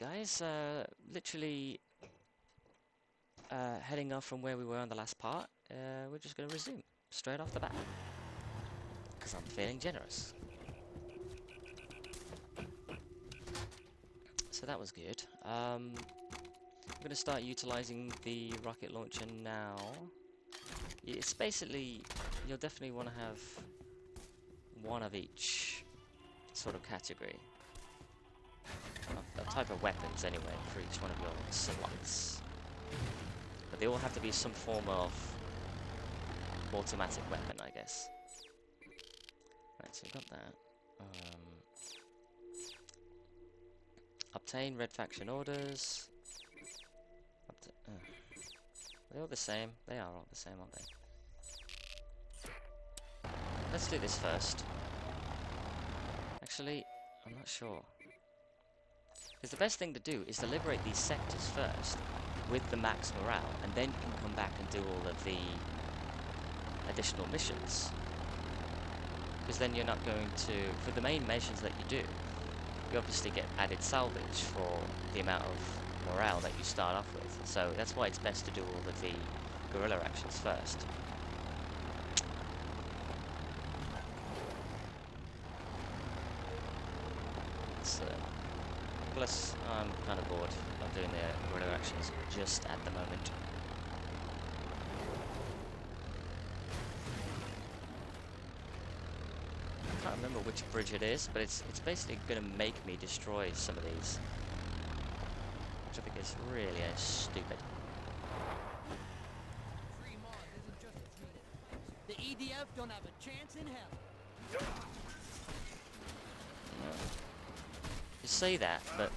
Alright guys, literally heading off from where we were on the last part. We're just going to resume straight off the bat because I'm feeling generous. So that was good. I'm going to start utilizing the rocket launcher now. It's basically, you'll definitely want to have one of each sort of category. A type of weapons anyway for each one of your slots. But they all have to be some form of automatic weapon, I guess. Right, so we've got that. Obtain red faction orders. They're all the same. They are all the same, aren't they? Let's do this first. Actually, I'm not sure. Because the best thing to do is to liberate these sectors first with the max morale, and then you can come back and do all of the additional missions. Because then you're not going to, for the main missions that you do, you obviously get added salvage for the amount of morale that you start off with. So that's why it's best to do all of the guerrilla actions first. Plus, I'm kind of bored of doing the guerrilla actions just at the moment. I can't remember which bridge it is, but it's basically going to make me destroy some of these. Which I think is really stupid. The EDF don't have a chance in hell. You say that, but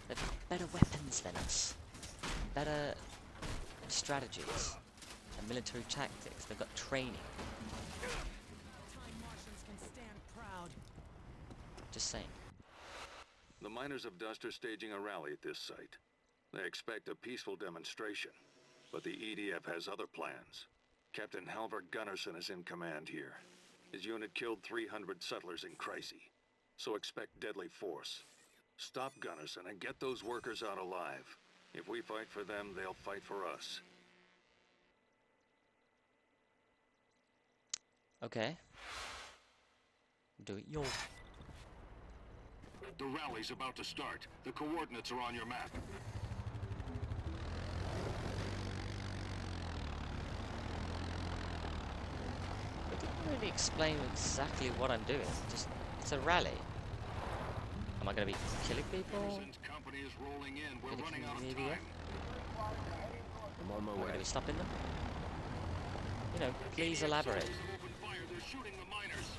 they've got better weapons than us. Better strategies and military tactics. They've got training. Time Martians can stand proud. Just saying. The miners of Dust are staging a rally at this site. They expect a peaceful demonstration, but the EDF has other plans. Captain Halvard Gunnarsson is in command here. His unit killed 300 settlers in Chryse, so expect deadly force. Stop Gunnarsson and get those workers out alive. If we fight for them, they'll fight for us. Okay. Do it, yo. The rally's about to start. The coordinates are on your map. They didn't really explain exactly what I'm doing. Just, it's a rally. Am I going to be killing people? Gunnarson's company is rolling in. We're running out of time. I'm on my way. Am I going to be stopping them? You know, please elaborate. Open fire. They're shooting the miners.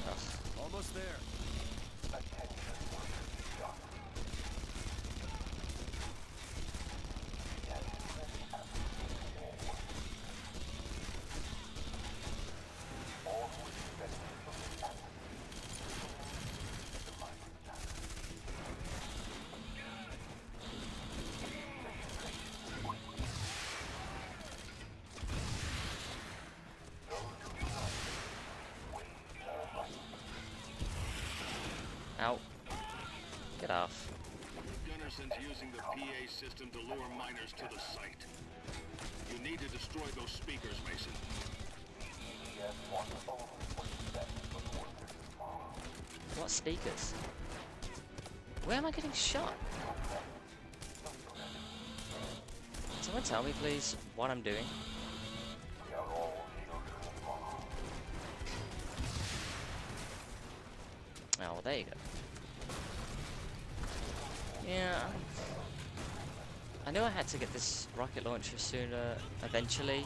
Ugh. Almost there. Ow. Get off. Gunnarsson's using the PA system to lure miners to the site. You need to destroy those speakers, Mason. What speakers? Where am I getting shot? Someone tell me, please, what I'm doing. Oh, well, there you go. Yeah. I knew I had to get this rocket launcher sooner, eventually.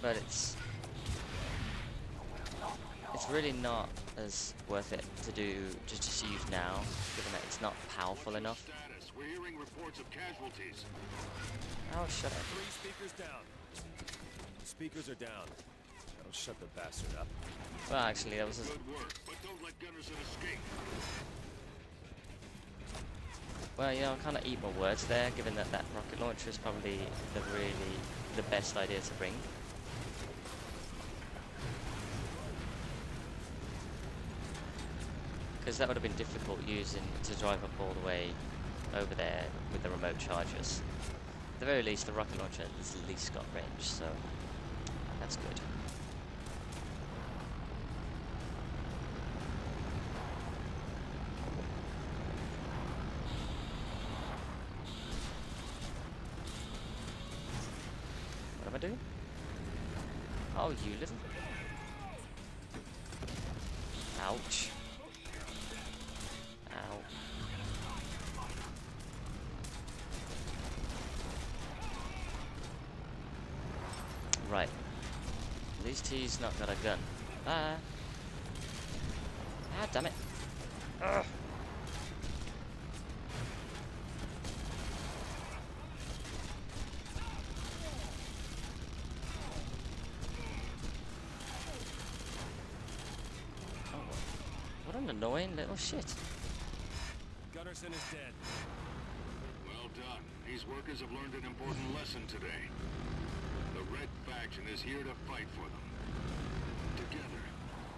But it's really not as worth it to do just use now, given that it's not powerful enough. We're hearing reports of casualties. Oh, shut up. 3 speakers down. Speakers are down. That'll shut the bastard up. Well, actually, that was a... Good work, but don't let Gunnarsson escape. Well, you know, I kind of eat my words there, given that that rocket launcher is probably the best idea to bring. Because that would have been difficult using to drive up all the way over there with the remote chargers. At the very least, the rocket launcher has at least got range, so that's good. What am I doing? Oh, you little... Ouch. Ow. Right. At least he's not got a gun. Ah. Ah, damn it. Ugh. Oh, what an annoying little shit. Gunnarsson is dead. Well done. These workers have learned an important lesson today. The Red Faction is here to fight for them. Together,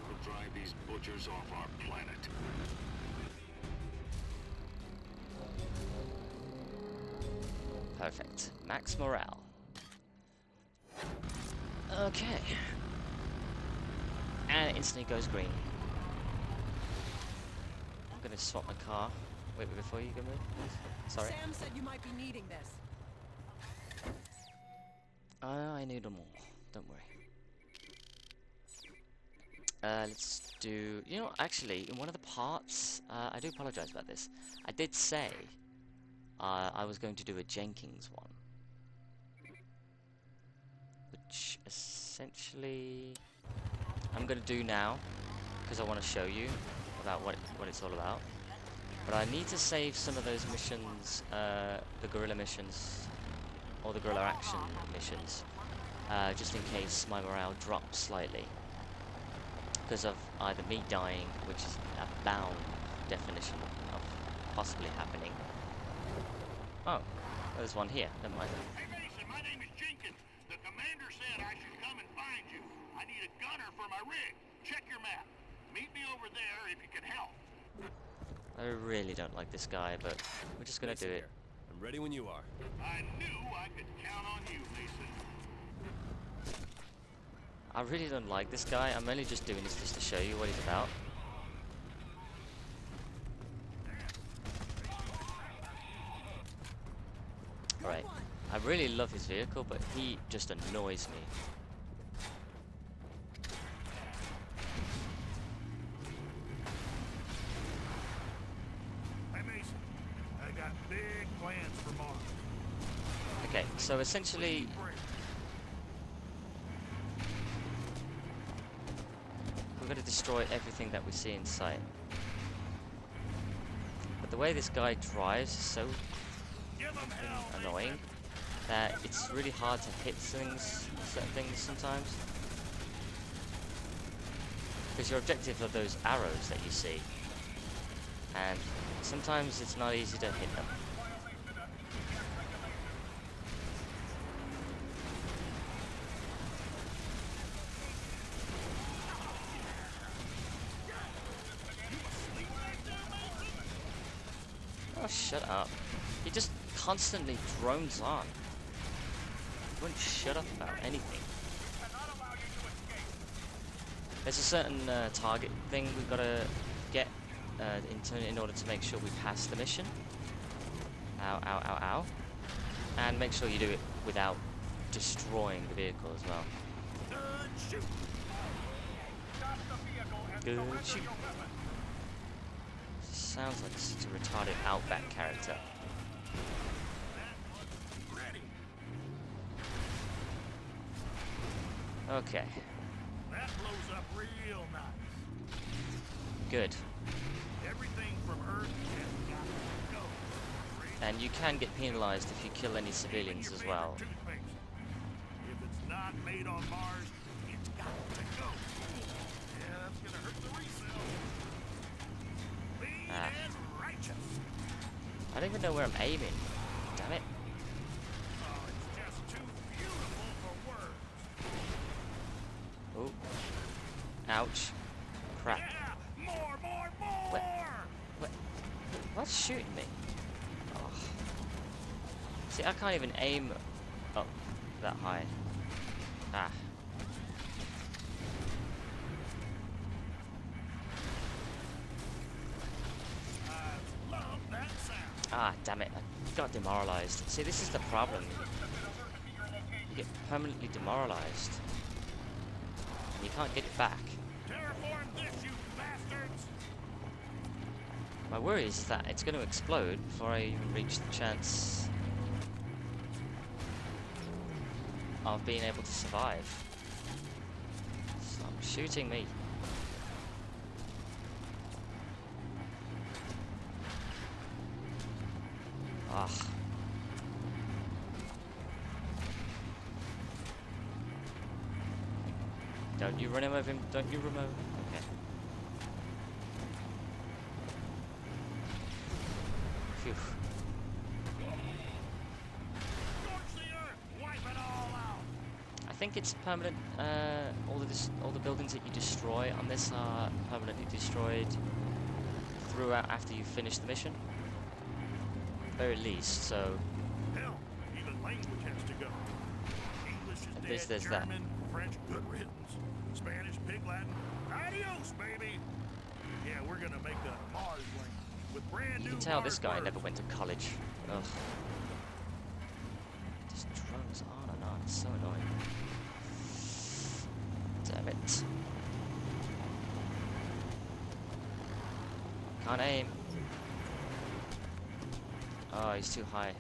we'll drive these butchers off our planet. Perfect. Max morale. Okay. And it instantly goes green. I'm gonna swap my car. Wait, before you go move, please. Sorry. Sam said you might be needing this. I need them all. Don't worry. Let's do... You know, actually, in one of the parts... I do apologize about this. I did say... I was going to do a Jenkins one. Which, essentially... I'm going to do now. Because I want to show you about what it's all about. But I need to save some of those missions, the guerrilla missions, or the guerrilla action missions, just in case my morale drops slightly. Because of either me dying, which is a bound definition of possibly happening. Oh, there's one here, never mind. Hey Mason, my name is Jenkins. The commander said I should come and find you. I need a gunner for my rig. Check your map. Meet me over there if you can help. I really don't like this guy, but we're just gonna do it. I'm ready when you are. I knew I could count on you, Mason. I really don't like this guy. I'm only just doing this just to show you what he's about. Alright. I really love his vehicle, but he just annoys me. Hey Mason, I got big plans for Mars. Okay, so essentially... we're going to destroy everything that we see in sight. But the way this guy drives is so annoying that it's really hard to hit certain things sometimes. Because your objective are those arrows that you see. And sometimes it's not easy to hit them. Oh, shut up. He just constantly drones on. He wouldn't shut up about anything. There's a certain target thing we've got to get in order to make sure we pass the mission. Ow, ow, ow, ow. And make sure you do it without destroying the vehicle as well. Good shoot. Sounds like such a retarded Outback character. Okay. That blows up real nice. Good. Everything from Earth has got to go. And you can get penalized if you kill any civilians as well. If it's not made on Mars, it's got to go. Yeah, that's gonna hurt the resale. Clean and righteous. I don't even know where I'm aiming. Damn it. Oh, it's just too beautiful for words. Oh. Ouch. Crap. Yeah, more. Where shooting me? Oh. See, I can't even aim up that high. Ah. Ah, damn it. I got demoralized. See, this is the problem. You get permanently demoralized. And you can't get it back. My worry is that it's going to explode before I even reach the chance of being able to survive. Stop shooting me. Ah. Don't you run over him, don't you remote? Okay. Phew. I think it's permanent. All the buildings that you destroy on this are permanently destroyed throughout after you finish the mission. Very least, so. Hell, even language has to go. English At is least dead, there's that. German, French, good riddance. Spanish, pig Latin, adios, baby. Yeah, we're gonna make the Mars link with brand You new can tell this Mars guy words. never went to college. Ugh. Just drones on and on. It's so annoying. Damn it. Can't aim. Oh, he's too high.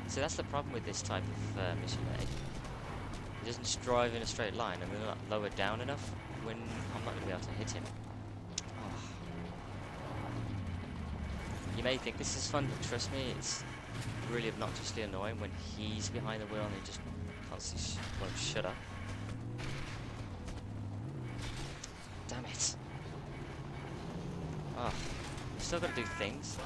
So that's the problem with this type of mission. It doesn't just drive in a straight line, and they're not lowered down enough when I'm not going to be able to hit him. Oh. You may think this is fun, but trust me, it's really obnoxiously annoying when he's behind the wheel and he just constantly won't shut up. Damn it. Oh, you've still got to do things.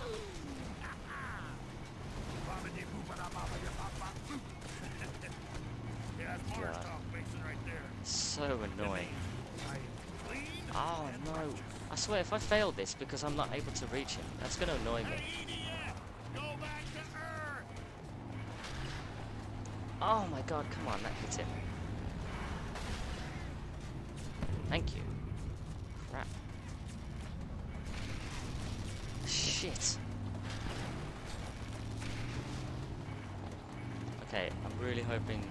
Yeah, that's Mars God. talk mixing right there. So annoying. I am clean Oh and no. righteous. I swear, if I fail this because I'm not able to reach him, that's going to annoy me. EDF, go back to Earth. Oh my god, come on, that hit him. Thank you. Crap. Shit. Okay, I'm really hoping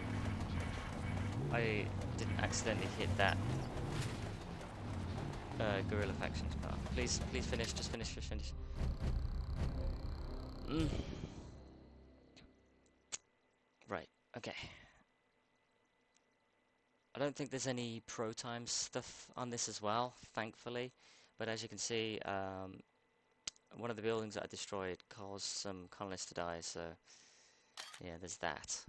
I didn't accidentally hit that Guerrilla Factions part. Please, please finish, just finish, just finish. Right, okay. I don't think there's any pro time stuff on this as well, thankfully. But as you can see, one of the buildings that I destroyed caused some colonists to die, so yeah, there's that.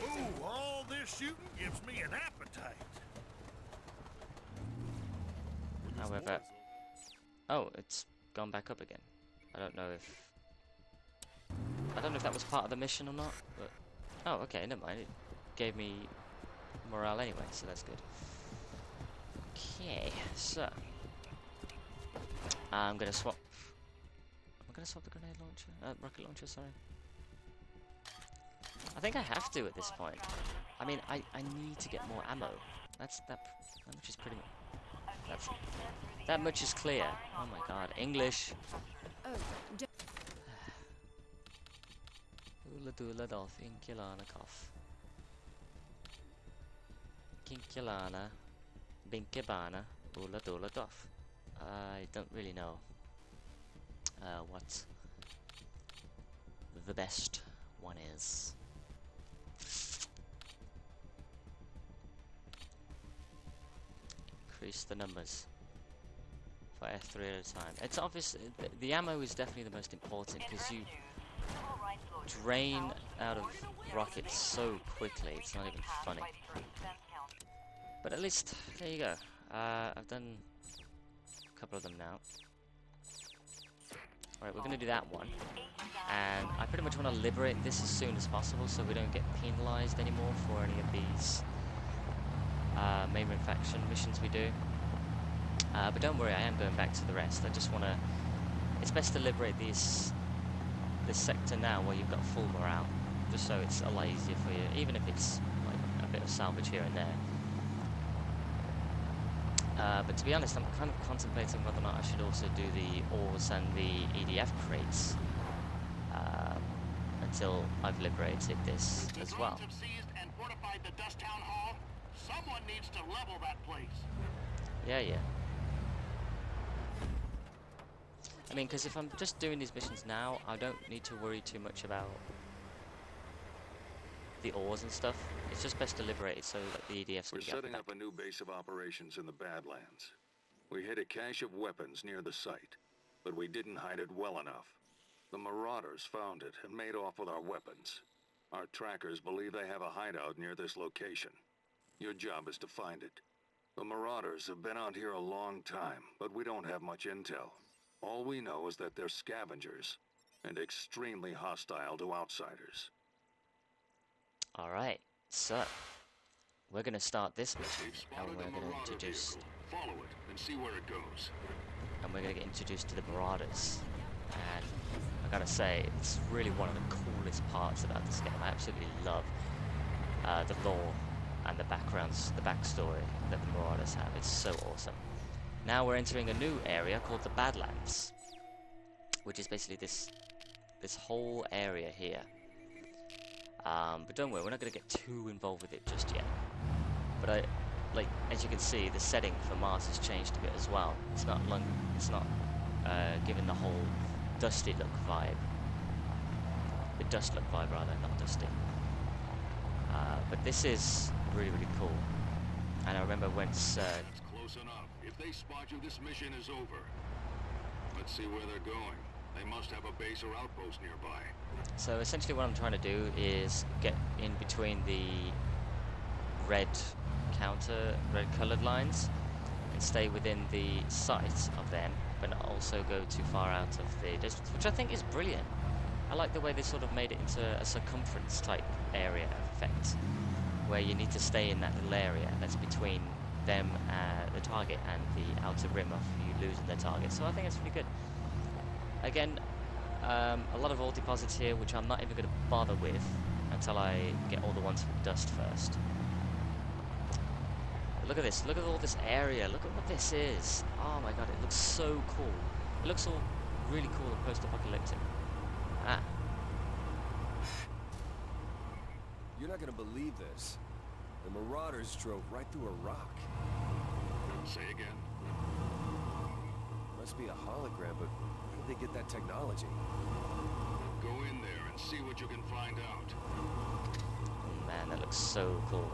Ooh, all this shooting gives me an appetite. However, oh, it's gone back up again. I don't know if that was part of the mission or not, but oh, okay, never mind. It gave me morale anyway, so that's good. Okay, so I'm gonna swap. I'm gonna swap the grenade launcher, rocket launcher. Sorry. I think I have to at this point. I mean, I need to get more ammo. That much is pretty much. That much is clear. Oh my god, English. Ula dula doth inkilana cough. Kinkilana binkibana ula dula doth. I don't really know what the best one is. Increase the numbers. Fire 3 at a time. It's obvious the ammo is definitely the most important because you drain out of rockets so quickly, it's not even funny. But at least, there you go. I've done a couple of them now. Alright, we're going to do that one. And I pretty much want to liberate this as soon as possible so we don't get penalized anymore for any of these main faction missions we do. But don't worry, I am going back to the rest. I just want to... It's best to liberate these this sector now where you've got full morale, just so it's a lot easier for you, even if it's like a bit of salvage here and there. But to be honest, I'm kind of contemplating whether or not I should also do the ores and the EDF crates until I've liberated this as well. Have seized and fortified the Dust Town Hall. Someone needs to level that place. Yeah. I mean, because if I'm just doing these missions now, I don't need to worry too much about the ores and stuff. It's just best to liberate it so that the EDFs We're can get setting up a new base of operations in the Badlands. We hid a cache of weapons near the site, but we didn't hide it well enough. The Marauders found it and made off with our weapons. Our trackers believe they have a hideout near this location. Your job is to find it. The Marauders have been out here a long time, but we don't have much intel. All we know is that they're scavengers and extremely hostile to outsiders. Alright, so we're going to start this mission We've and spotted we're a going to Marauder introduce, vehicle. Follow it and see where it goes. and we're going to get introduced to the Marauders. And I gotta say, it's really one of the coolest parts about this game. I absolutely love the lore and the backgrounds, the backstory that the Marauders have. It's so awesome. Now we're entering a new area called the Badlands, which is basically this whole area here. But don't worry, we're not going to get too involved with it just yet. But as you can see, the setting for Mars has changed a bit as well. It's not given the whole dusty look vibe. The dust look vibe rather, not dusty. But this is really, really cool. And I remember once That's close enough. If they spot you, this mission is over. Let's see where they're going. They must have a base or outpost nearby. so essentially what I'm trying to do is get in between the red colored lines and stay within the sight of them, but not also go too far out of the distance, which I think is brilliant. I like the way they sort of made it into a circumference type area effect, where you need to stay in that little area that's between them, the target, and the outer rim of you losing the target. So I think it's pretty good. Again, a lot of ore deposits here, which I'm not even going to bother with until I get all the ones from dust first. But look at this. Look at all this area. Look at what this is. Oh my god, it looks so cool. It looks all really cool and post-apocalyptic. Ah. You're not gonna believe this. The Marauders drove right through a rock. Say again. Must be a hologram, but how did they get that technology? Go in there and see what you can find out. Oh man, that looks so cool.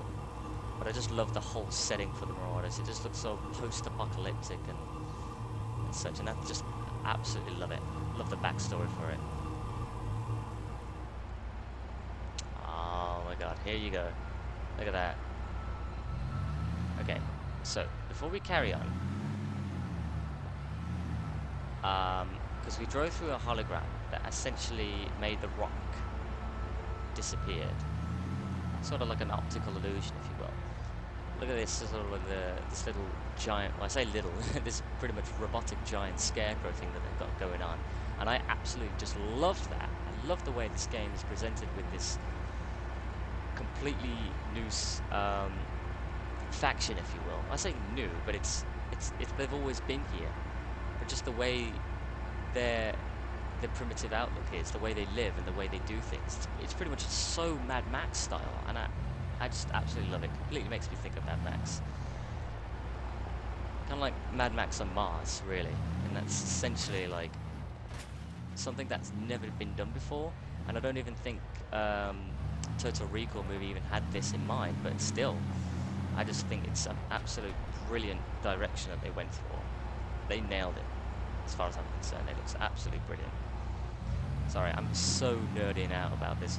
But I just love the whole setting for the Marauders. It just looks so post-apocalyptic and such, and I just absolutely love it. Love the backstory for it. Oh my god, here you go. Look at that. Okay, so before we carry on, because we drove through a hologram that essentially made the rock disappeared. Sort of like an optical illusion, if you will. Look at this, sort of like this little giant, well I say little, this pretty much robotic giant scarecrow thing that they've got going on. And I absolutely just love that. I love the way this game is presented with this completely new faction, if you will. I say new, but it's they've always been here. But just the way their primitive outlook is, the way they live and the way they do things, it's pretty much so Mad Max style, and I just absolutely love it. Completely makes me think of Mad Max. Kind of like Mad Max on Mars, really. And that's essentially like something that's never been done before, and I don't even think Total Recall movie even had this in mind, but still, I just think it's an absolute brilliant direction that they went for. They nailed it, as far as I'm concerned. It looks absolutely brilliant. Sorry, I'm so nerding out about this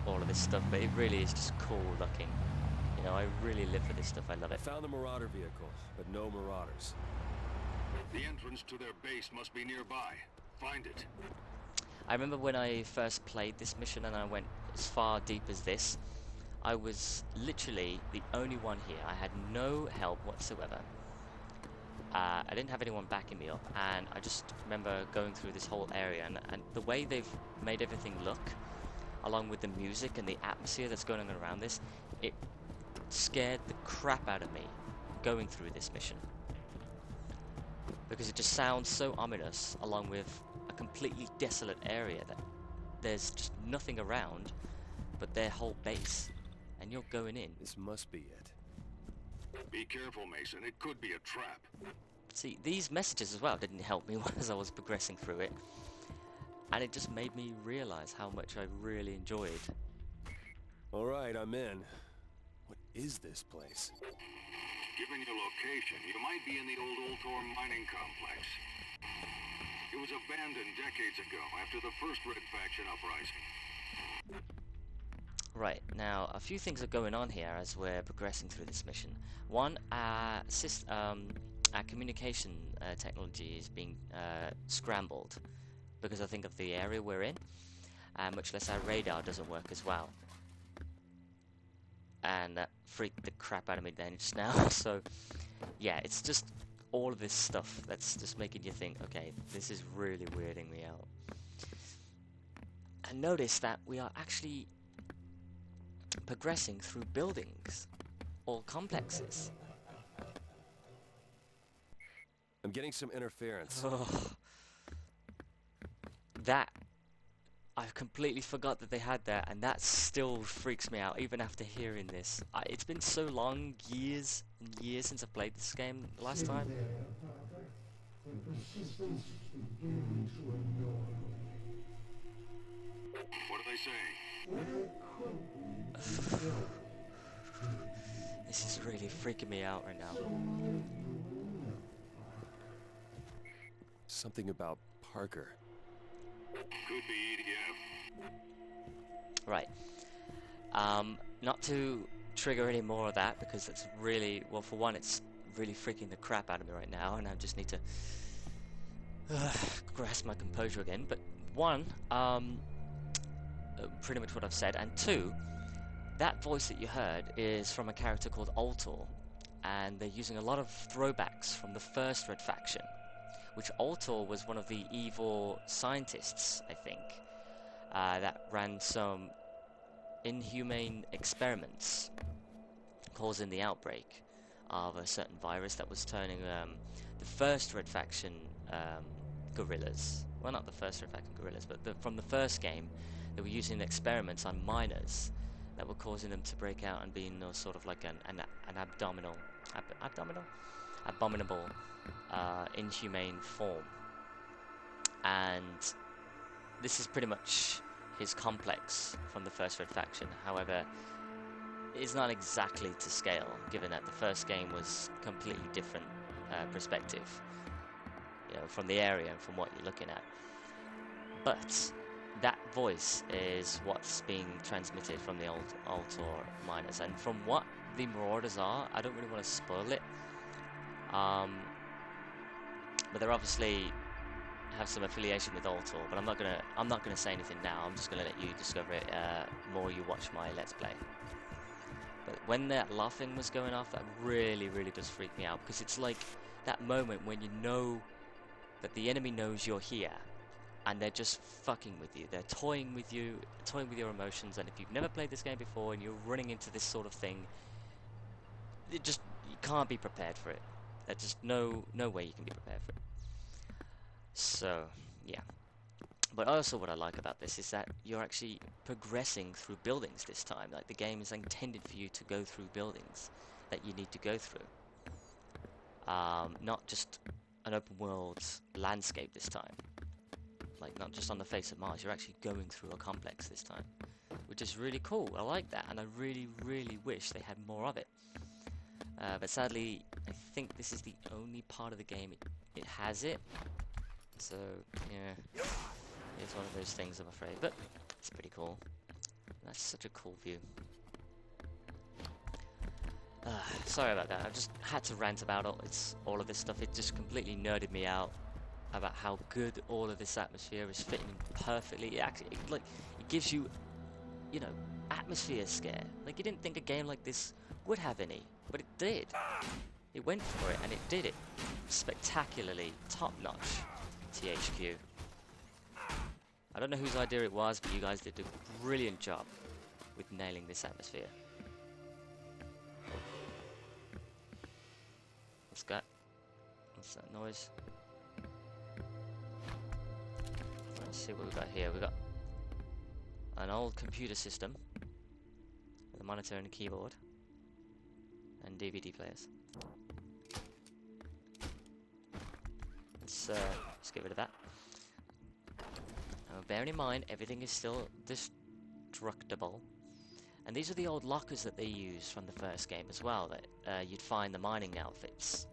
all of this stuff, but it really is just cool looking. You know, I really live for this stuff. I love I it. found the Marauder vehicle, but no Marauders. The entrance to their base must be nearby. Find it. I remember when I first played this mission and I went as far deep as this, I was literally the only one here. I had no help whatsoever. I didn't have anyone backing me up, and I just remember going through this whole area, and the way they've made everything look, along with the music and the atmosphere that's going on around this, it scared the crap out of me going through this mission. Because it just sounds so ominous, along with a completely desolate area that there's just nothing around but their whole base, and you're going in. This must be it. Be careful, Mason. It could be a trap. See, these messages as well didn't help me as I was progressing through it, and it just made me realize how much I really enjoyed. All right, I'm in. What is this place? Given your location, you might be in the old Ultor mining complex. It was abandoned decades ago after the first Red Faction uprising. Right, now a few things are going on here as we're progressing through this mission. One, our communication technology is being scrambled because I think of the area we're in, much less our radar doesn't work as well. And that freaked the crap out of me then just now. So yeah, it's just all of this stuff that's just making you think, okay, this is really weirding me out. And notice that we are actually progressing through buildings or complexes. I'm getting some interference. That I've completely forgot that they had that, and that still freaks me out even after hearing this. It's been so long, years and years since I played this game last time. What are they saying? This is really freaking me out right now. Something about Parker. Could be EDF. Right. Not to trigger any more of that, because it's really, well, for one, it's really freaking the crap out of me right now, and I just need to grasp my composure again. But one, pretty much what I've said, and two, that voice that you heard is from a character called Ultor, and they're using a lot of throwbacks from the first Red Faction, which Ultor was one of the evil scientists, I think, that ran some inhumane experiments causing the outbreak of a certain virus that was turning the first Red Faction guerrillas, well, not the first Red Faction guerrillas, but from the first game, they were using experiments on miners that were causing them to break out and be in sort of like an abominable inhumane form. And this is pretty much his complex from the first Red Faction. However, it's not exactly to scale, given that the first game was completely different perspective, you know, from the area and from what you're looking at. But that voice is what's being transmitted from the old Ultor miners, and from what the Marauders are, I don't really want to spoil it. But they're obviously have some affiliation with Ultor, but I'm not gonna say anything now. I'm just gonna let you discover it more you watch my Let's Play. But when that laughing was going off, that really does freak me out, because it's like that moment when you know that the enemy knows you're here, and they're just fucking with you. They're toying with you, toying with your emotions, and if you've never played this game before and you're running into this sort of thing, you can't be prepared for it. There's just no way you can be prepared for it. So, yeah. But also what I like about this is that you're actually progressing through buildings this time. Like, the game is intended for you to go through buildings that you need to go through. Not just an open world landscape this time. Like, not just on the face of Mars, you're actually going through a complex this time, which is really cool. I like that, and I really wish they had more of it. But sadly, I think this is the only part of the game it has it. So, yeah, it's one of those things, I'm afraid. But it's pretty cool. That's such a cool view. Sorry about that. I just had to rant about all of this stuff. It just completely nerded me out about how good all of this atmosphere is fitting perfectly. It actually, it gives you, you know, atmosphere scare. Like, you didn't think a game like this would have any, but it did. It went for it, and it did it spectacularly, top-notch. THQ. I don't know whose idea it was, but you guys did a brilliant job with nailing this atmosphere. What's that? What's that noise? Let's see what we got here. We got an old computer system with a monitor and a keyboard and DVD players. Let's get rid of that. Bearing in mind, everything is still destructible. And these are the old lockers that they used from the first game as well, that you'd find the mining outfits.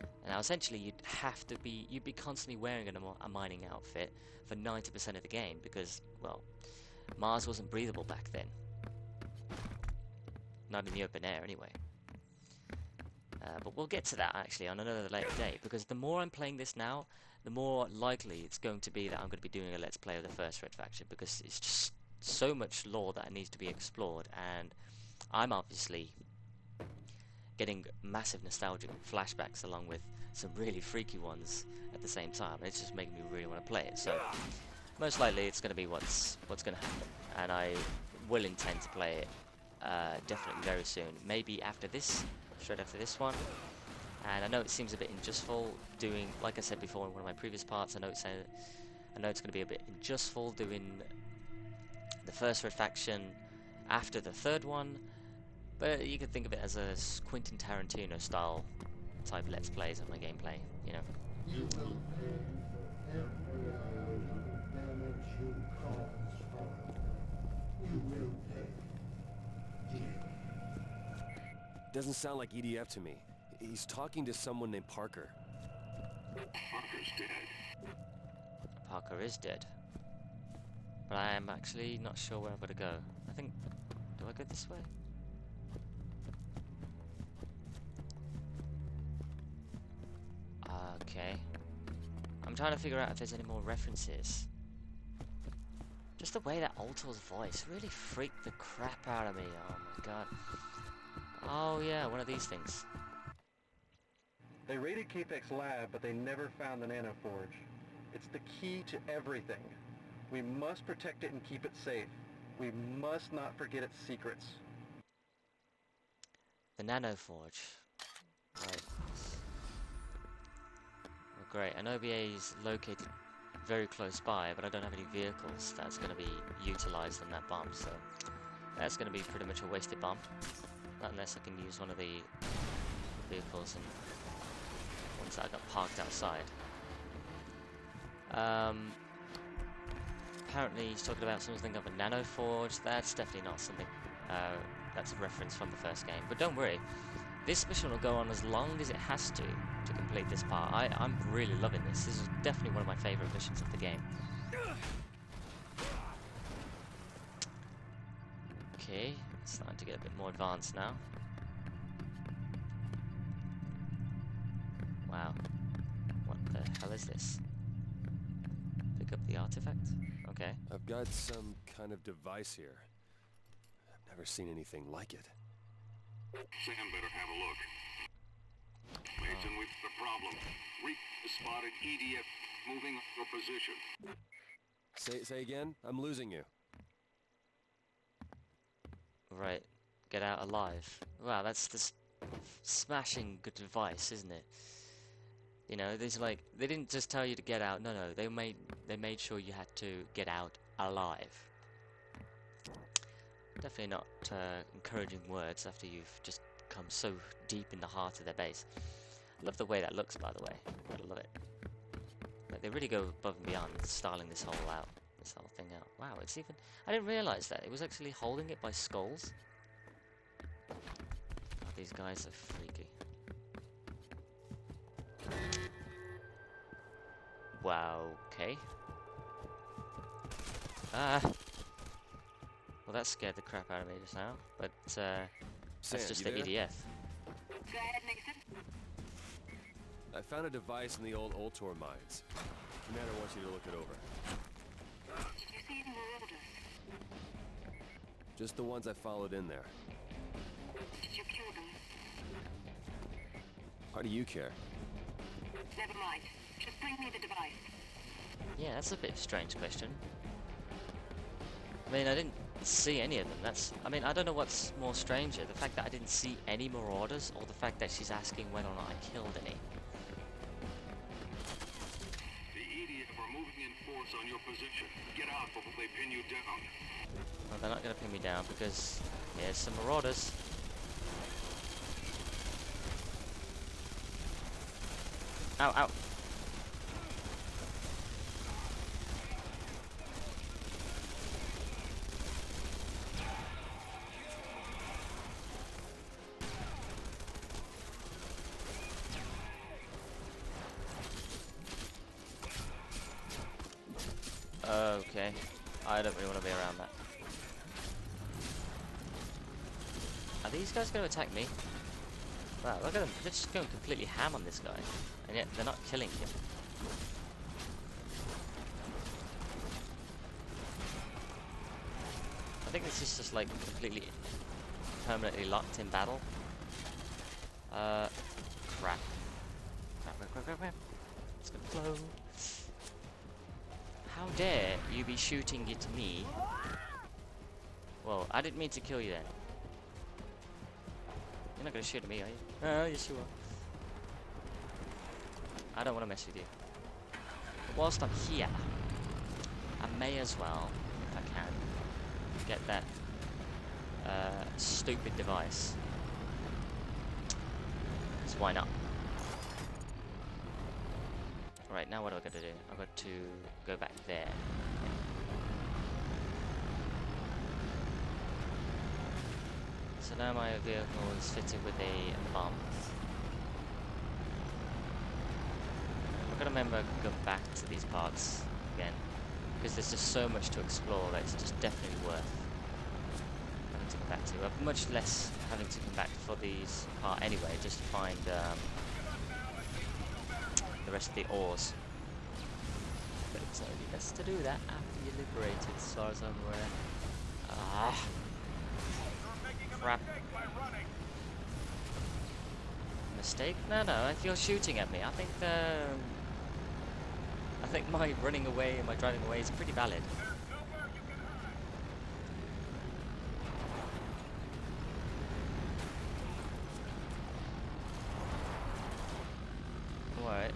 And now essentially you'd be constantly wearing a mining outfit for 90% of the game because, well, Mars wasn't breathable back then. Not in the open air anyway. But we'll get to that actually on another later date, because the more I'm playing this now, the more likely it's going to be that I'm going to be doing a Let's Play of the first Red Faction, because it's just so much lore that needs to be explored, and I'm obviously getting massive nostalgic flashbacks along with some really freaky ones at the same time, and it's just making me really want to play it. So most likely it's going to be what's going to happen, and I will intend to play it definitely very soon, maybe after this, straight after this one. And I know it seems a bit unjustful doing, like I said before in one of my previous parts, I know it's going to be a bit unjustful doing the first Red Faction after the third one, but you could think of it as a Quentin Tarantino style type Let's Plays of my gameplay, you know. You will pay for every hour of damage you cause her. You will pay dearly. Doesn't sound like EDF to me. He's talking to someone named Parker. Parker's dead. Parker is dead. But I am actually not sure where I'm going to go. I think... do I go this way? Okay. I'm trying to figure out if there's any more references. Just the way that Ultor's voice really freaked the crap out of me. Oh my god. Oh yeah, one of these things. They raided Capek's lab, but they never found the nanoforge. It's the key to everything. We must protect it and keep it safe. We must not forget its secrets. The nanoforge. Right. Well, great. I know BA is located very close by, but I don't have any vehicles that's going to be utilized on that bomb, so that's going to be pretty much a wasted bomb. Not unless I can use one of the vehicles and ones that I got parked outside. Apparently he's talking about something of a nanoforge. That's definitely not something that's a reference from the first game. But don't worry, this mission will go on as long as it has to complete this part. I'm really loving this. This is definitely one of my favourite missions of the game. Okay, it's starting to get a bit more advanced now. Wow. What the hell is this? Pick up the artifact? Okay. I've got some kind of device here. I've never seen anything like it. Sam better have a look. Mason, we've got a problem. Reap has spotted EDF moving your position. Say again? I'm losing you. Right. Get out alive. Wow, that's this smashing good device, isn't it? You know, there's like, they didn't just tell you to get out. No, they made sure you had to get out alive. Definitely not encouraging words after you've just come so deep in the heart of their base. I love the way that looks, by the way. Gotta love it. Like, they really go above and beyond styling this whole thing out. Wow, it's even... I didn't realise that. It was actually holding it by skulls. God, these guys are freaky. Wow, okay. Well, that scared the crap out of me just now, but Sam, that's just you the there? EDF. Go ahead, Mason. I found a device in the old Ultor mines. Commander wants you to look it over. Did you see any more orders? Just the ones I followed in there. Did you kill them? Why do you care? Never mind. Just bring me the device. Yeah, that's a bit of a strange question. mean, I didn't see any of them. I mean, I don't know what's more stranger, the fact that I didn't see any marauders, or the fact that she's asking whether or not I killed any. The EDF are moving in force on your position. Get out before they pin you down. Well, they're not going to pin me down because here's some marauders. Ow, ow. Okay, I don't really want to be around that. Are these guys going to attack me? Wow, look at them. They're just going completely ham on this guy. And yet they're not killing him. I think this is just like completely permanently locked in battle. Crap. Crap, crap, crap, crap, crap. It's gonna blow. How dare you be shooting at me? Well, I didn't mean to kill you then. You're not gonna shoot at me, are you? Oh, yes you are. I don't want to mess with you. But whilst I'm here, I may as well, if I can, get that stupid device. Because why not? Right, now what do I got to do? I've got to go back there. So now my vehicle is fitted with a bomb. I've got to remember to go back to these parts again, because there's just so much to explore that it's just definitely worth having to come back to. Much less having to come back for these part anyway, just to find the rest of the ores. But it's only best to do that after you're liberated, as far as I'm aware. Ah. Crap. Mistake? No, no, if you're shooting at me, I think my running away and my driving away is pretty valid. Alright.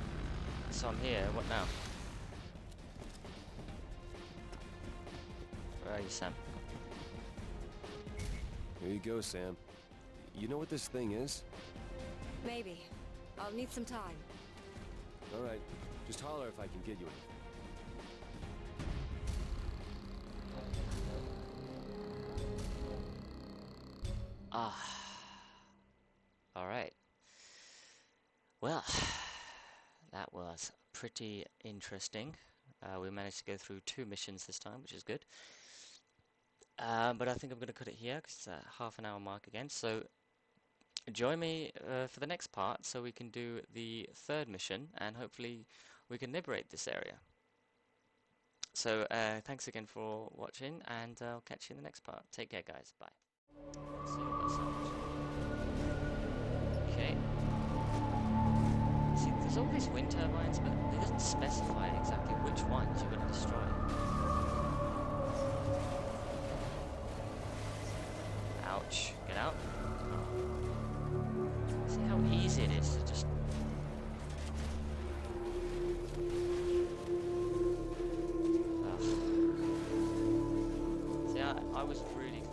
So I'm here, what now? Where are you, Sam? Here you go, Sam. You know what this thing is? Maybe. I'll need some time. Alright, just holler if I can get you anything. Ah. Alright. Well, that was pretty interesting. We managed to go through 2 missions this time, which is good. But I think I'm going to cut it here because it's a half an hour mark again. So join me for the next part so we can do the 3rd mission and hopefully we can liberate this area. So thanks again for watching, and I'll catch you in the next part. Take care, guys. Bye. Let's see what's up. Okay. See, there's all these wind turbines, but it doesn't specify exactly which ones you're going to destroy. Ouch. Get out. See how easy it is to just... Ugh. See, I was really